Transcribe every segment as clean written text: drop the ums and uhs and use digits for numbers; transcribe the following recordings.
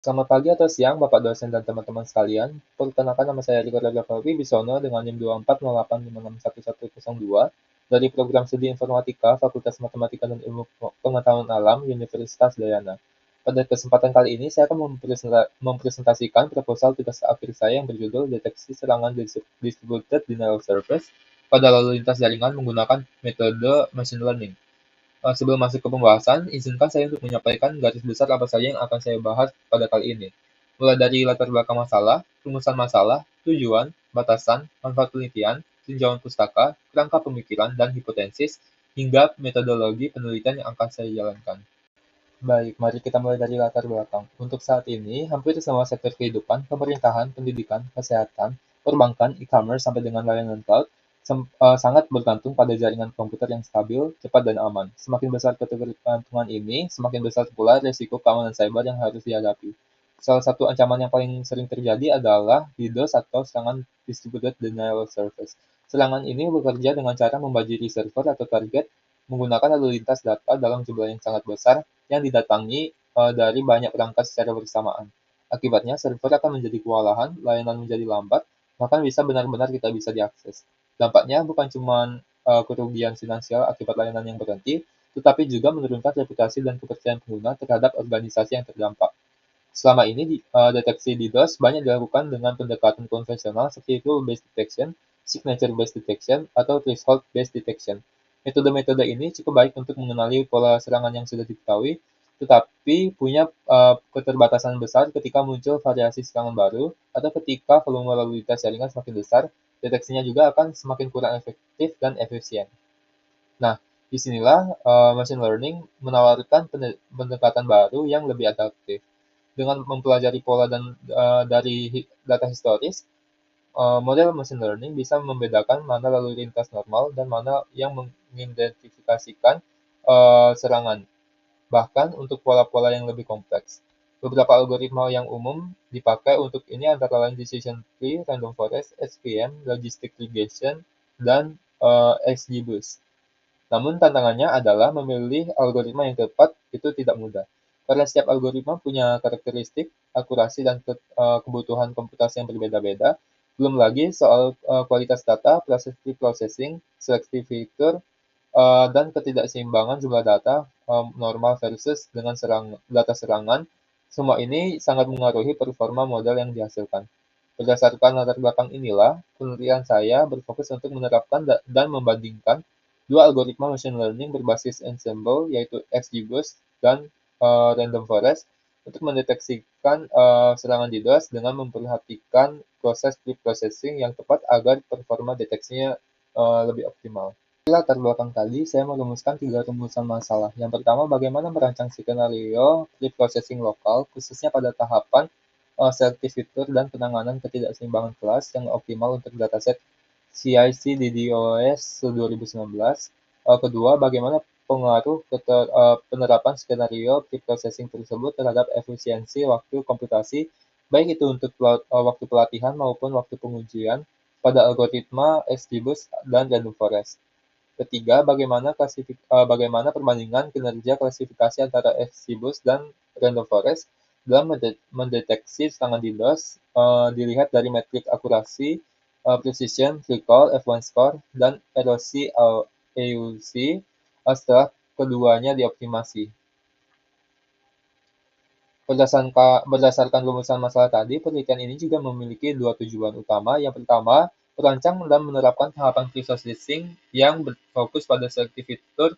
Selamat pagi atau siang, Bapak dosen dan teman-teman sekalian. Perkenalkan nama saya Riko Ragavi Bisono dengan NIM 2408561102 dari Program Studi Informatika Fakultas Matematika dan Ilmu Pengetahuan Alam Universitas Dayana. Pada kesempatan kali ini, saya akan mempresentasikan proposal tugas akhir saya yang berjudul Deteksi Serangan Distributed Denial Service pada lalu lintas jaringan menggunakan metode machine learning. Sebelum masuk ke pembahasan, izinkan saya untuk menyampaikan garis besar apa saja yang akan saya bahas pada kali ini. Mulai dari latar belakang masalah, rumusan masalah, tujuan, batasan, manfaat penelitian, tinjauan pustaka, kerangka pemikiran, dan hipotesis, hingga metodologi penelitian yang akan saya jalankan. Baik, mari kita mulai dari latar belakang. Untuk saat ini, hampir semua sektor kehidupan, pemerintahan, pendidikan, kesehatan, perbankan, e-commerce, sampai dengan layanan cloud, sangat bergantung pada jaringan komputer yang stabil, cepat, dan aman. Semakin besar ketergantungan ini, semakin besar pula risiko keamanan cyber yang harus dihadapi. Salah satu ancaman yang paling sering terjadi adalah DDoS atau serangan Distributed Denial of Service. Serangan ini bekerja dengan cara membajiri server atau target menggunakan lalu lintas data dalam jumlah yang sangat besar yang didatangi dari banyak perangkat secara bersamaan. Akibatnya, server akan menjadi kewalahan, layanan menjadi lambat, bahkan bisa benar-benar tidak bisa diakses. Dampaknya bukan cuma kerugian finansial akibat layanan yang berhenti, tetapi juga menurunkan reputasi dan kepercayaan pengguna terhadap organisasi yang terdampak. Selama ini, deteksi DDoS banyak dilakukan dengan pendekatan konvensional seperti rule-based detection, signature-based detection, atau threshold-based detection. Metode-metode ini cukup baik untuk mengenali pola serangan yang sudah diketahui, tetapi punya keterbatasan besar ketika muncul variasi serangan baru atau ketika volume lalu lintas jaringan semakin besar, deteksinya juga akan semakin kurang efektif dan efisien. Nah, disinilah machine learning menawarkan pendekatan baru yang lebih adaptif. Dengan mempelajari pola dan dari data historis, model machine learning bisa membedakan mana lalu lintas normal dan mana yang mengidentifikasikan serangan, bahkan untuk pola-pola yang lebih kompleks. Beberapa algoritma yang umum dipakai untuk ini antara lain decision tree, random forest, SVM, logistic regression, dan XGBoost. Namun tantangannya adalah memilih algoritma yang tepat itu tidak mudah. Karena setiap algoritma punya karakteristik, akurasi, dan kebutuhan komputasi yang berbeda-beda. Belum lagi soal kualitas data, proses pre-processing, seleksi fitur, dan ketidakseimbangan jumlah data normal versus dengan data serangan. Semua ini sangat mengaruhi performa model yang dihasilkan. Berdasarkan latar belakang inilah, penelitian saya berfokus untuk menerapkan dan membandingkan dua algoritma machine learning berbasis ensemble, yaitu XGBoost dan random forest, untuk mendeteksikan serangan DDoS dengan memperhatikan proses pre-processing yang tepat agar performa deteksinya lebih optimal. Di latar belakang tadi, saya merumuskan 3 rumusan masalah. Yang pertama, bagaimana merancang skenario pre-processing lokal, khususnya pada tahapan seleksi fitur dan penanganan ketidakseimbangan kelas yang optimal untuk dataset CIC di DOS 2019. Kedua, bagaimana pengaruh penerapan skenario pre-processing tersebut terhadap efisiensi waktu komputasi, baik itu untuk waktu pelatihan maupun waktu pengujian pada algoritma XGBoost dan Random Forest. Ketiga, bagaimana perbandingan kinerja klasifikasi antara XGBoost dan Random Forest dalam mendeteksi serangan DDoS dilihat dari metrik akurasi, precision, recall, F1 score, dan erosi AUC setelah keduanya dioptimasi. Berdasarkan rumusan masalah tadi, penelitian ini juga memiliki dua tujuan utama. Yang pertama, merancang dan menerapkan tahapan pre-processing yang berfokus pada seleksi fitur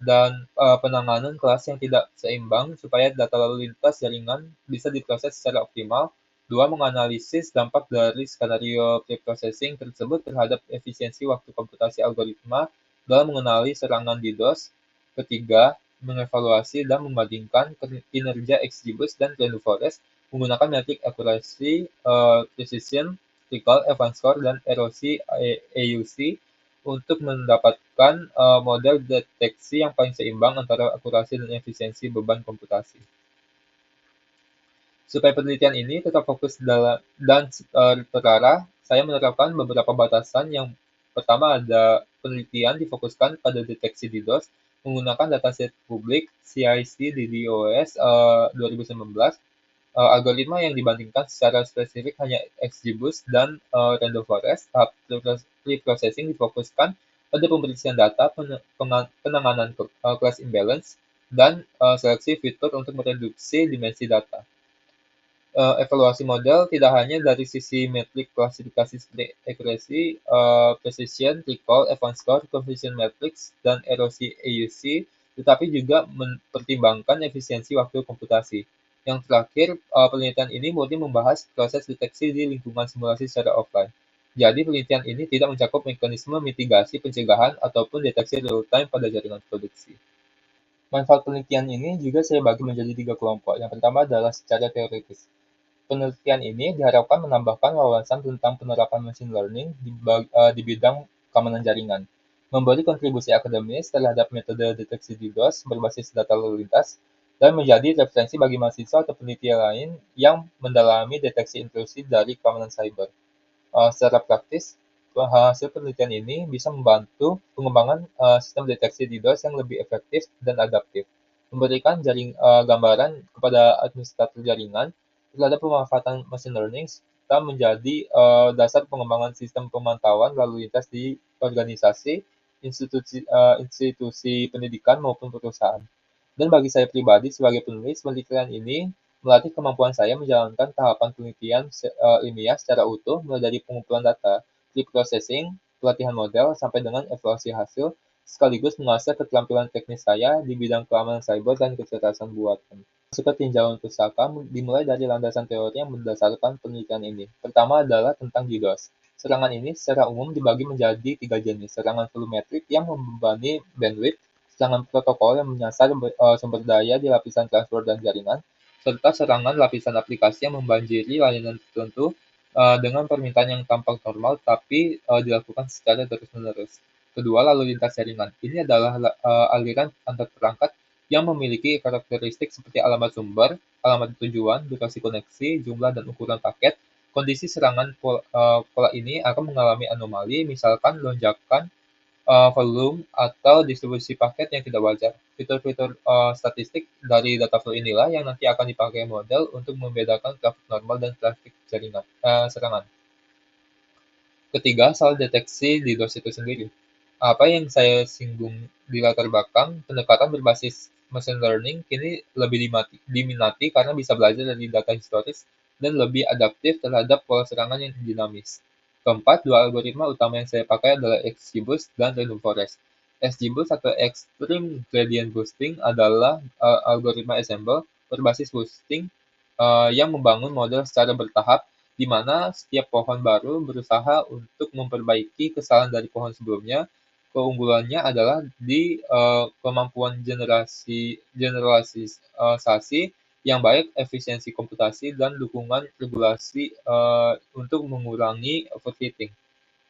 dan penanganan kelas yang tidak seimbang supaya data lalu lintas jaringan bisa diproses secara optimal. Dua, menganalisis dampak dari skenario pre-processing tersebut terhadap efisiensi waktu komputasi algoritma dalam mengenali serangan DDoS. Ketiga, mengevaluasi dan membandingkan kinerja XGBoost dan Random Forest menggunakan metrik akurasi, precision, recall, Evans score, dan erosi AUC untuk mendapatkan model deteksi yang paling seimbang antara akurasi dan efisiensi beban komputasi. Supaya penelitian ini tetap fokus dan terarah, saya menerapkan beberapa batasan. Yang pertama, ada penelitian difokuskan pada deteksi DDoS menggunakan dataset publik CIC di DOS 2019. Algoritma yang dibandingkan secara spesifik hanya XGBoost dan Random Forest. Tahap preprocessing difokuskan pada pembersihan data, penanganan class imbalance, dan seleksi fitur untuk mereduksi dimensi data. Evaluasi model tidak hanya dari sisi metrik klasifikasi seperti accuracy, precision, recall, advanced score, confusion matrix, dan erosi AUC, tetapi juga mempertimbangkan efisiensi waktu komputasi. Yang terakhir, penelitian ini murni membahas proses deteksi di lingkungan simulasi secara offline. Jadi, penelitian ini tidak mencakup mekanisme mitigasi, pencegahan, ataupun deteksi real-time pada jaringan produksi. Manfaat penelitian ini juga saya bagi menjadi 3 kelompok. Yang pertama adalah secara teoritis. Penelitian ini diharapkan menambahkan wawasan tentang penerapan machine learning di bidang keamanan jaringan, memberi kontribusi akademis terhadap metode deteksi DDoS berbasis data lalu lintas, dan menjadi referensi bagi mahasiswa atau peneliti lain yang mendalami deteksi intrusi dari keamanan cyber. Secara praktis, hasil penelitian ini bisa membantu pengembangan sistem deteksi DDoS yang lebih efektif dan adaptif, memberikan gambaran kepada administrator jaringan terhadap pemanfaatan machine learning serta menjadi dasar pengembangan sistem pemantauan lalu lintas di organisasi, institusi pendidikan maupun perusahaan. Dan bagi saya pribadi sebagai penulis, penelitian ini melatih kemampuan saya menjalankan tahapan penelitian ilmiah secara utuh, mulai dari pengumpulan data, pre-processing, pelatihan model, sampai dengan evaluasi hasil, sekaligus mengasah keterampilan teknis saya di bidang keamanan cyber dan kecerdasan buatan. Masuk ke tinjauan pustaka dimulai dari landasan teori yang mendasarkan penelitian ini. Pertama adalah tentang DDoS. Serangan ini secara umum dibagi menjadi 3 jenis. Serangan volumetrik yang membebani bandwidth, serangan protokol yang menyasar sumber daya di lapisan transport dan jaringan, serta serangan lapisan aplikasi yang membanjiri layanan tertentu dengan permintaan yang tampak normal tapi dilakukan secara terus-menerus. Kedua, lalu lintas jaringan. Ini adalah aliran antar perangkat yang memiliki karakteristik seperti alamat sumber, alamat tujuan, durasi koneksi, jumlah dan ukuran paket. Kondisi serangan pola ini akan mengalami anomali, misalkan lonjakan volume atau distribusi paket yang tidak wajar. Fitur-fitur statistik dari data flow inilah yang nanti akan dipakai model untuk membedakan trafik normal dan trafik jaringan serangan. Ketiga, soal deteksi DDoS itu sendiri. Apa yang saya singgung di latar belakang, pendekatan berbasis machine learning kini lebih diminati karena bisa belajar dari data historis dan lebih adaptif terhadap pola serangan yang dinamis. Keempat, dua algoritma utama yang saya pakai adalah XGBoost dan Random Forest. XGBoost atau Extreme Gradient Boosting adalah algoritma ensemble berbasis boosting yang membangun model secara bertahap di mana setiap pohon baru berusaha untuk memperbaiki kesalahan dari pohon sebelumnya. Keunggulannya adalah di kemampuan generalisasi yang baik, efisiensi komputasi, dan dukungan regulasi untuk mengurangi overfitting.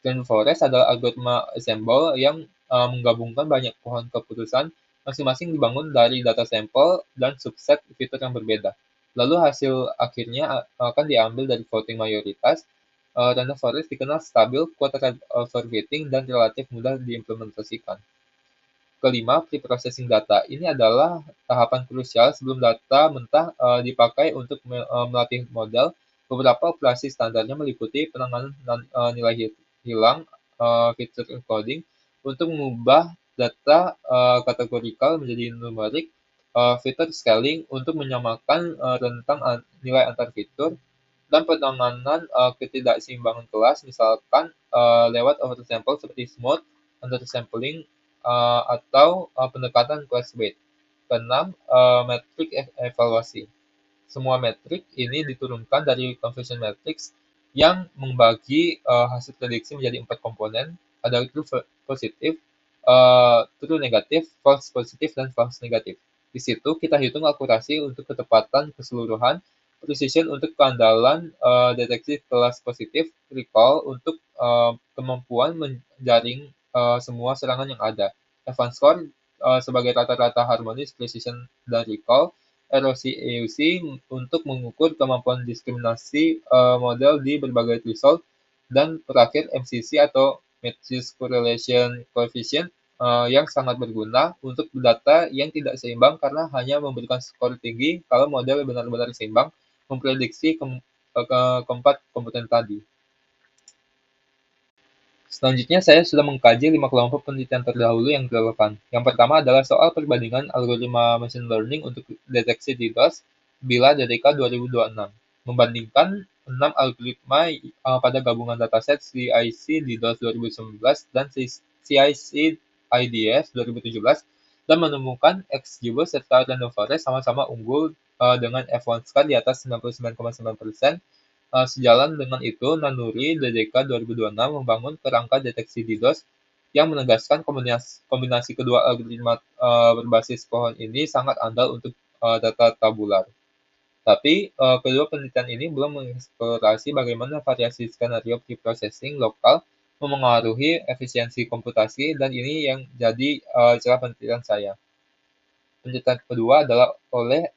Dan Forest adalah algoritma ensemble yang menggabungkan banyak pohon keputusan, masing-masing dibangun dari data sampel dan subset fitur yang berbeda. Lalu hasil akhirnya akan diambil dari voting mayoritas. Random Forest dikenal stabil, kuat terhadap overfitting, dan relatif mudah diimplementasikan. Kelima, preprocessing data. Ini adalah tahapan krusial sebelum data mentah dipakai untuk melatih model. Beberapa operasi standarnya meliputi penanganan nilai hilang, feature encoding, untuk mengubah data kategorikal menjadi numerik, fitur scaling untuk menyamakan rentang nilai antar fitur, dan penanganan ketidakseimbangan kelas, misalkan lewat oversample seperti smooth, undersampling, atau pendekatan class weight. Keenam, metrik evaluasi. Semua metrik ini diturunkan dari confusion matrix yang membagi hasil prediksi menjadi 4 komponen, ada true positif, true negatif, false positif, dan false negatif. Di situ kita hitung akurasi untuk ketepatan keseluruhan, precision untuk keandalan deteksi kelas positif, recall untuk kemampuan menjaring semua serangan yang ada, advanced score sebagai rata-rata harmonis, precision, dan recall, erosi AUC untuk mengukur kemampuan diskriminasi model di berbagai threshold, dan terakhir MCC atau Matches Correlation Coefficient yang sangat berguna untuk data yang tidak seimbang karena hanya memberikan skor tinggi kalau model benar-benar seimbang memprediksi keempat komponen tadi. Selanjutnya, saya sudah mengkaji 5 kelompok penelitian terdahulu yang relevan. Yang pertama adalah soal perbandingan algoritma machine learning untuk deteksi DDoS bila DDK 2026, membandingkan 6 algoritma pada gabungan dataset CIC DDoS 2019 dan CIC IDS 2017 dan menemukan XGBoost serta Random Forest sama-sama unggul dengan F1 score di atas 99,9%. Sejalan dengan itu, Nanuri DDK 2026 membangun kerangka deteksi DDoS yang menegaskan kombinasi kedua algoritma berbasis pohon ini sangat andal untuk data tabular. Tapi, kedua penelitian ini belum mengeksplorasi bagaimana variasi skenario preprocessing lokal memengaruhi efisiensi komputasi, dan ini yang jadi celah penelitian saya. Penelitian kedua adalah oleh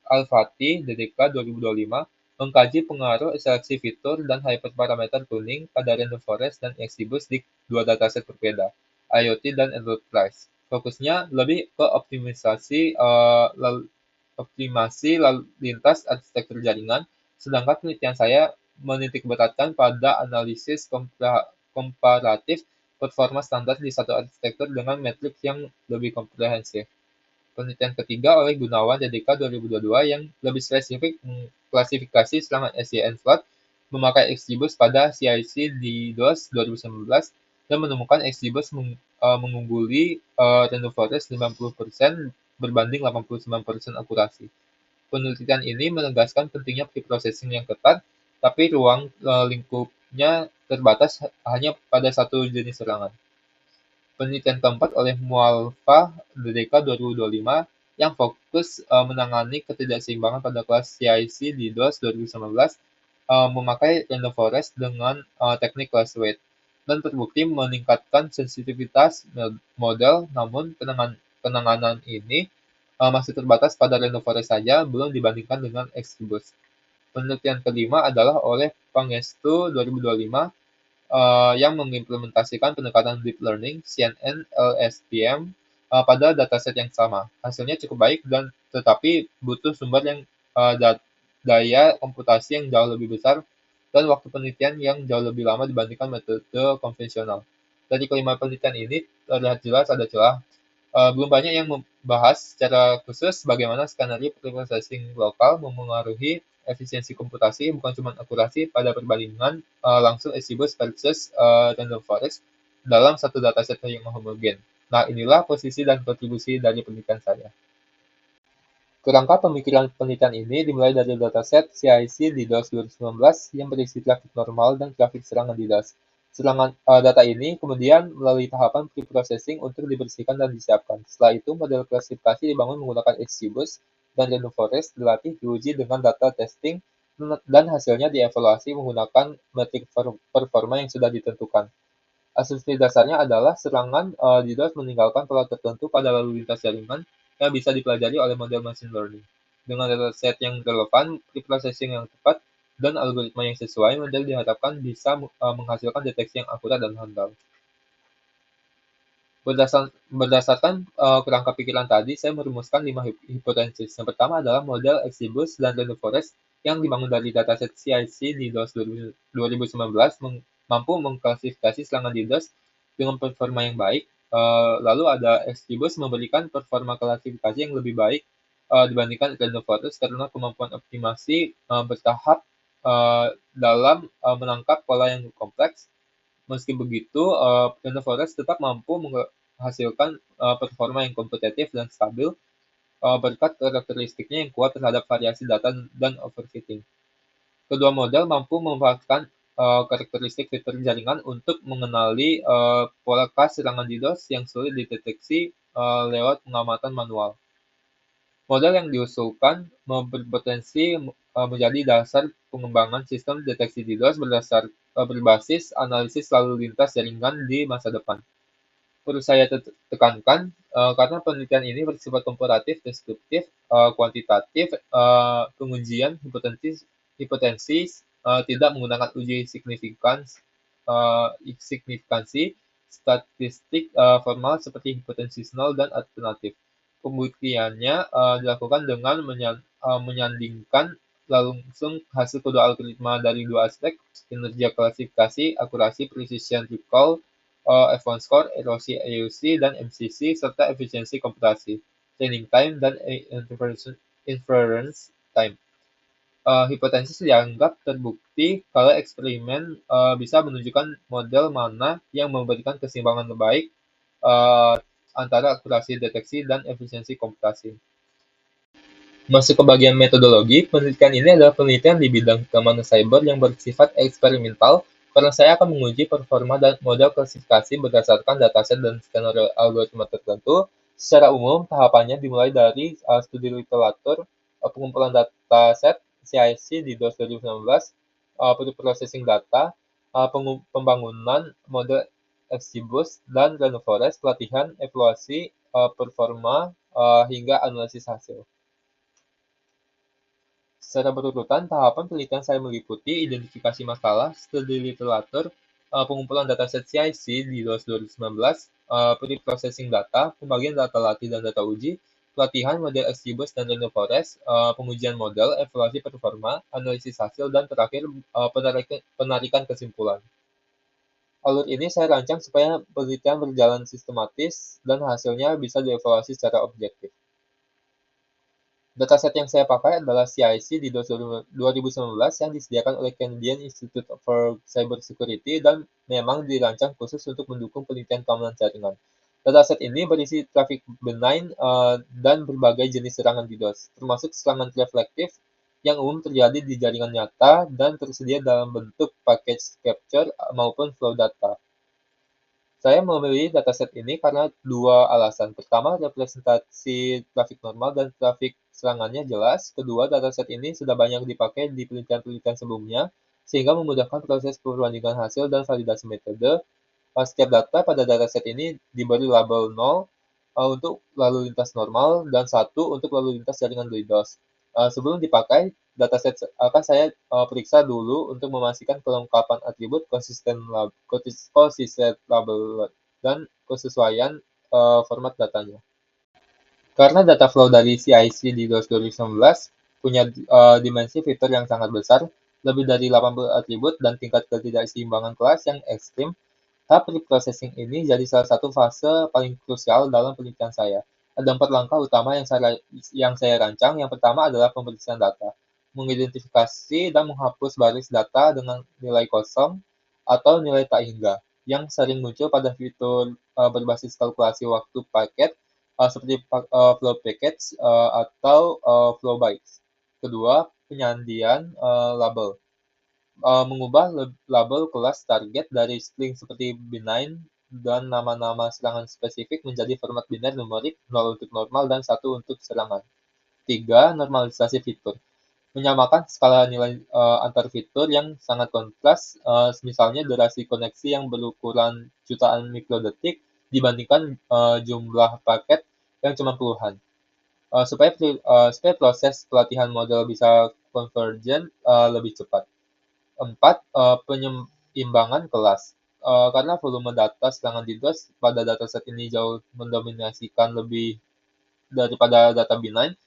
Al-Fatih DDK 2025 mengkaji pengaruh seleksi fitur dan hyperparameter tuning pada Random Forest dan XGBoost di dua dataset berbeda, IoT dan Enterprise. Fokusnya lebih ke optimasi lalu lintas arsitektur jaringan, sedangkan penelitian saya menitikberatkan pada analisis komparatif performa standar di satu arsitektur dengan metrik yang lebih komprehensif. Penelitian ketiga oleh Gunawan DDK 2022 yang lebih spesifik mengklasifikasi serangan SDN flood memakai XGBoost pada CIC di DOS 2019 dan menemukan XGBoost mengungguli Random Forest 50% berbanding 89% akurasi. Penelitian ini menegaskan pentingnya preprocessing yang ketat, tapi ruang lingkupnya terbatas hanya pada satu jenis serangan. Penelitian keempat oleh Mualfa DDK 2025 yang fokus menangani ketidakseimbangan pada kelas CIC di DOS 2019 memakai Random Forest dengan teknik class weight dan terbukti meningkatkan sensitivitas model, namun penanganan ini masih terbatas pada Random Forest saja, belum dibandingkan dengan XGBoost. Penelitian kelima adalah oleh Pangestu 2025 yang mengimplementasikan pendekatan deep learning CNN LSTM pada dataset yang sama. Hasilnya cukup baik dan tetapi butuh sumber yang daya komputasi yang jauh lebih besar dan waktu penelitian yang jauh lebih lama dibandingkan metode konvensional. Dari kelima penelitian ini terlihat jelas ada celah. Belum banyak yang membahas secara khusus bagaimana skenario preprocessing lokal memengaruhi efisiensi komputasi, bukan cuma akurasi pada perbandingan langsung XGBoost versus Random Forest dalam satu dataset yang homogen. Nah, inilah posisi dan kontribusi dari penelitian saya. Kerangka pemikiran penelitian ini dimulai dari dataset CIC di DOS 2019 yang berisi trafik normal dan trafik serangan DDoS. Data ini kemudian melalui tahapan preprocessing untuk dibersihkan dan disiapkan. Setelah itu, model klasifikasi dibangun menggunakan XGBoost dan Random Forest dilatih diuji dengan data testing dan hasilnya dievaluasi menggunakan metrik performa yang sudah ditentukan. Asumsi dasarnya adalah serangan DDoS meninggalkan pola tertentu pada lalu lintas jaringan yang bisa dipelajari oleh model machine learning. Dengan dataset yang relevan, preprocessing yang tepat, dan algoritma yang sesuai, model diharapkan bisa menghasilkan deteksi yang akurat dan handal. Berdasarkan kerangka pikiran tadi, saya merumuskan 5 hipotesis. Yang pertama adalah model XGBoost dan Random Forest yang dibangun dari dataset CIC di DOS 2019 mampu mengklasifikasi serangan DDoS dengan performa yang baik. Lalu ada XGBoost memberikan performa klasifikasi yang lebih baik dibandingkan Random Forest karena kemampuan optimasi bertahap dalam menangkap pola yang kompleks. Meski begitu, Random Forest tetap mampu menghasilkan performa yang kompetitif dan stabil berkat karakteristiknya yang kuat terhadap variasi data dan overfitting. Kedua model mampu memanfaatkan karakteristik fitur jaringan untuk mengenali pola khas serangan DDoS yang sulit dideteksi lewat pengamatan manual. Model yang diusulkan berpotensi menjadi dasar pengembangan sistem deteksi DDoS berbasis analisis lalu lintas jaringan di masa depan. Perlu saya tekankan, karena penelitian ini bersifat komparatif, deskriptif, kuantitatif, pengujian hipotesis tidak menggunakan uji signifikansi statistik formal seperti hipotesis nol dan alternatif. Pembuktiannya dilakukan dengan menyandingkan langsung hasil kedua algoritma dari dua aspek, kinerja klasifikasi, akurasi, precision recall, F1 score, erosi AUC, dan MCC, serta efisiensi komputasi, training time, dan inference time. Hipotesis dianggap terbukti kalau eksperimen bisa menunjukkan model mana yang memberikan keseimbangan terbaik uh, antara akurasi deteksi dan efisiensi komputasi. Masuk ke bagian metodologi, penelitian ini adalah penelitian di bidang keamanan cyber yang bersifat eksperimental karena saya akan menguji performa dan model klasifikasi berdasarkan dataset dan skenario algoritma tertentu. Secara umum, tahapannya dimulai dari studi literatur, pengumpulan dataset CIC di DOS 2019, pre-processing data, pembangunan model XGBoost dan Renoforest, pelatihan, evaluasi, performa, hingga analisis hasil. Secara berurutan, tahapan penelitian saya meliputi identifikasi masalah, studi literatur, pengumpulan dataset CIC di DOS 2019, pre-processing data, pembagian data latih dan data uji, pelatihan model XGBoost dan Renoforest, pengujian model, evaluasi performa, analisis hasil, dan terakhir penarikan kesimpulan. Alur ini saya rancang supaya penelitian berjalan sistematis dan hasilnya bisa dievaluasi secara objektif. Dataset yang saya pakai adalah CIC di 2019 yang disediakan oleh Canadian Institute for Cybersecurity dan memang dirancang khusus untuk mendukung penelitian keamanan jaringan. Dataset ini berisi traffic benign dan berbagai jenis serangan DDoS, termasuk serangan reflektif yang umum terjadi di jaringan nyata dan tersedia dalam bentuk package capture maupun flow data. Saya memilih dataset ini karena dua alasan. Pertama, representasi trafik normal dan trafik serangannya jelas. Kedua, dataset ini sudah banyak dipakai di penelitian-penelitian sebelumnya, sehingga memudahkan proses perbandingan hasil dan validasi metode. Setiap data pada dataset ini diberi label 0 untuk lalu lintas normal dan 1 untuk lalu lintas jaringan DDoS. Sebelum dipakai, dataset akan saya periksa dulu untuk memastikan kelengkapan atribut, konsisten label, dan kesesuaian format datanya. Karena data flow dari CIC di DOS 2019 punya dimensi fitur yang sangat besar, lebih dari 80 atribut dan tingkat ketidakseimbangan kelas yang ekstrim, tahap pre-processing ini jadi salah satu fase paling krusial dalam penelitian saya. Ada 4 langkah utama yang saya rancang. Yang pertama adalah pemeriksaan data, mengidentifikasi dan menghapus baris data dengan nilai kosong atau nilai tak hingga, yang sering muncul pada fitur berbasis kalkulasi waktu paket seperti flow package atau flow bytes. Kedua, penyandian label. Mengubah label kelas target dari string seperti benign dan nama-nama serangan spesifik menjadi format biner numerik 0 untuk normal dan 1 untuk serangan. 3. Normalisasi fitur. Menyamakan skala nilai antar fitur yang sangat kontras, misalnya durasi koneksi yang berukuran jutaan mikrodetik dibandingkan jumlah paket yang cuma puluhan. Supaya proses pelatihan model bisa convergent lebih cepat. 4. Penyeimbangan kelas. Karena volume data serangan DDoS pada dataset ini jauh mendominasikan lebih daripada data benign,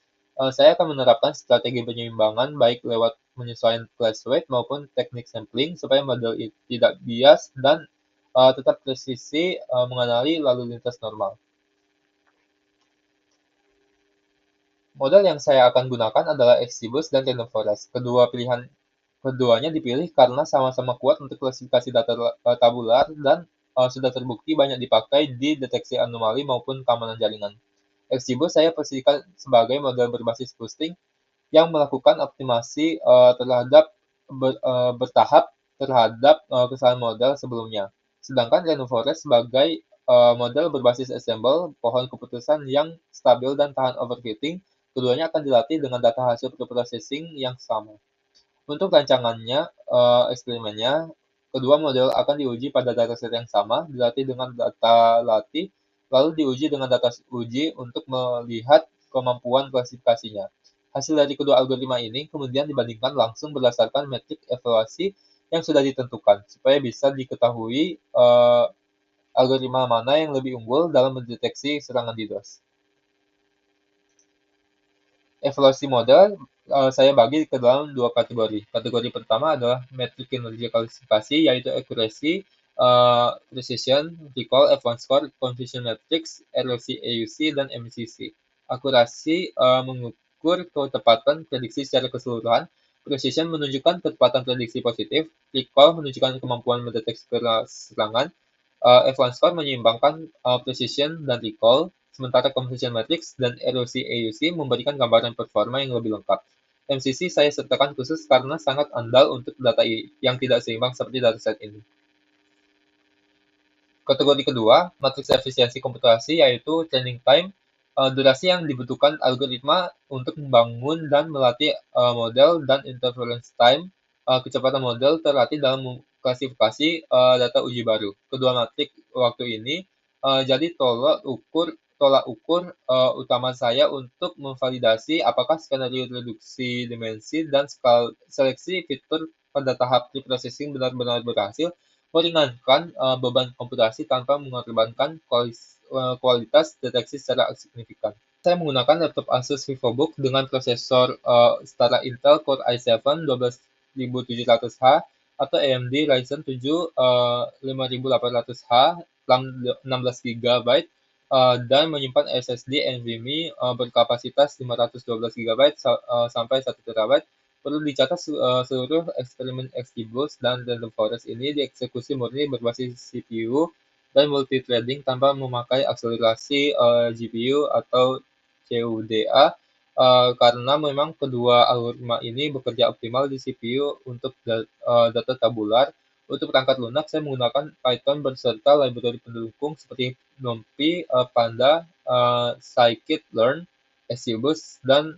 saya akan menerapkan strategi penyeimbangan baik lewat menyesuaikan class weight maupun teknik sampling supaya model tidak bias dan tetap presisi mengenali lalu lintas normal. Model yang saya akan gunakan adalah XGBoost dan Renoforest. Keduanya dipilih karena sama-sama kuat untuk klasifikasi data tabular dan sudah terbukti banyak dipakai di deteksi anomali maupun keamanan jaringan. XGBoost saya posisikan sebagai model berbasis boosting yang melakukan optimasi bertahap terhadap kesalahan model sebelumnya. Sedangkan Renoforest sebagai model berbasis ensemble, pohon keputusan yang stabil dan tahan overfitting. Keduanya akan dilatih dengan data hasil preprocessing yang sama. Untuk rancangannya, eksperimennya, kedua model akan diuji pada dataset yang sama, dilatih dengan data latih, lalu diuji dengan data uji untuk melihat kemampuan klasifikasinya. Hasil dari kedua algoritma ini kemudian dibandingkan langsung berdasarkan metrik evaluasi yang sudah ditentukan, supaya bisa diketahui algoritma mana yang lebih unggul dalam mendeteksi serangan DDoS. Evaluasi model saya bagi ke dalam dua kategori. Kategori pertama adalah metrik kinerja klasifikasi, yaitu accuracy, precision, recall, advanced score, confusion matrix, RLC, AUC, dan MCC. Akurasi mengukur ketepatan prediksi secara keseluruhan, precision menunjukkan ketepatan prediksi positif, recall menunjukkan kemampuan mendeteksi serangan, advanced score menyeimbangkan precision dan recall, sementara confusion matrix dan ROC AUC memberikan gambaran performa yang lebih lengkap. MCC saya sertakan khusus karena sangat andal untuk data yang tidak seimbang seperti dataset ini. Kategori kedua, matriks efisiensi komputasi yaitu training time, durasi yang dibutuhkan algoritma untuk membangun dan melatih model, dan interference time, kecepatan model terlatih dalam klasifikasi data uji baru. Kedua matrik waktu ini jadi tolak ukur utama saya untuk memvalidasi apakah skenario reduksi dimensi dan seleksi fitur pada tahap preprocessing benar-benar berhasil meringankan beban komputasi tanpa mengorbankan kualitas deteksi secara signifikan. Saya menggunakan laptop Asus VivoBook dengan prosesor setara Intel Core i7 12700H atau AMD Ryzen 7 5800H, RAM 16GB, dan menyimpan SSD NVMe berkapasitas 512GB sampai 1TB. Perlu dicatat seluruh eksperimen XGBoost dan Random Forest ini dieksekusi murni berbasis CPU dan multithreading tanpa memakai akselerasi GPU atau CUDA, karena memang kedua algoritma ini bekerja optimal di CPU untuk data tabular. Untuk perangkat lunak, saya menggunakan Python beserta library pendukung seperti NumPy, Panda, scikit-learn, XGBoost, dan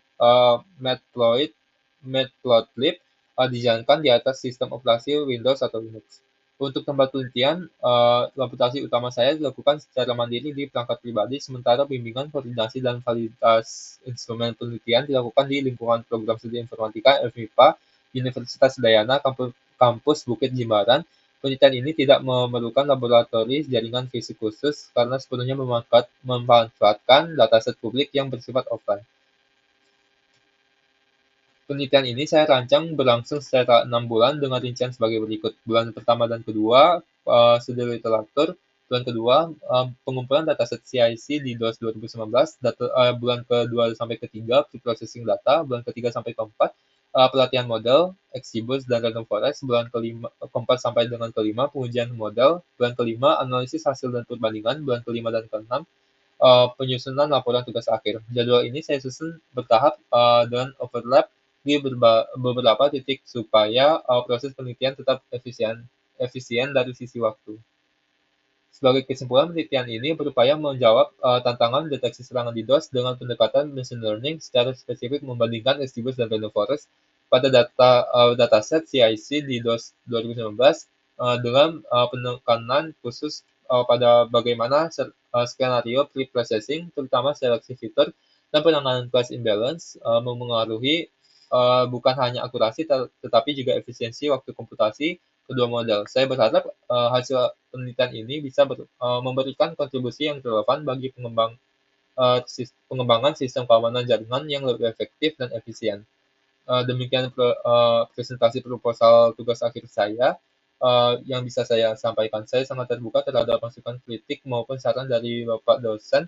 Matplotlib dijalankan di atas sistem operasi Windows atau Linux. Untuk tempat penelitian, reputasi utama saya dilakukan secara mandiri di perangkat pribadi, sementara bimbingan, koordinasi, dan validitas instrumen penelitian dilakukan di lingkungan program studi informatika FMIPA Universitas Udayana, kampus Bukit Jimbaran. Penelitian ini tidak memerlukan laboratorium jaringan fisik khusus karena sepenuhnya memanfaatkan dataset publik yang bersifat offline. Penelitian ini saya rancang berlangsung secara 6 bulan dengan rincian sebagai berikut. Bulan pertama dan kedua, studi literatur. Bulan kedua, pengumpulan dataset CIC di DOS 2019. Bulan kedua sampai ketiga, preprocessing data. Bulan ketiga sampai keempat, pelatihan model, XGBoost, dan Random Forest. Bulan keempat sampai dengan kelima, pengujian model. Bulan kelima, analisis hasil dan perbandingan. Bulan kelima dan keenam, penyusunan laporan tugas akhir. Jadwal ini saya susun bertahap dengan overlap di beberapa titik supaya proses penelitian tetap efisien dari sisi waktu. Sebagai kesimpulan, penelitian ini berupaya menjawab tantangan deteksi serangan DDoS dengan pendekatan machine learning secara spesifik membandingkan XGBoost dan Random Forest pada dataset CIC di DOS 2019 dengan penekanan khusus pada bagaimana skenario pre-processing, terutama seleksi fitur dan penanganan class imbalance memengaruhi bukan hanya akurasi tetapi juga efisiensi waktu komputasi kedua model. Saya berharap hasil penelitian ini bisa memberikan kontribusi yang relevan bagi pengembangan sistem keamanan jaringan yang lebih efektif dan efisien. Demikian presentasi proposal tugas akhir saya yang bisa saya sampaikan. Saya sangat terbuka terhadap masukan kritik maupun saran dari Bapak dosen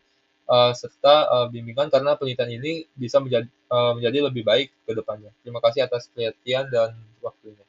serta bimbingan karena penelitian ini bisa menjadi lebih baik ke depannya. Terima kasih atas perhatian dan waktunya.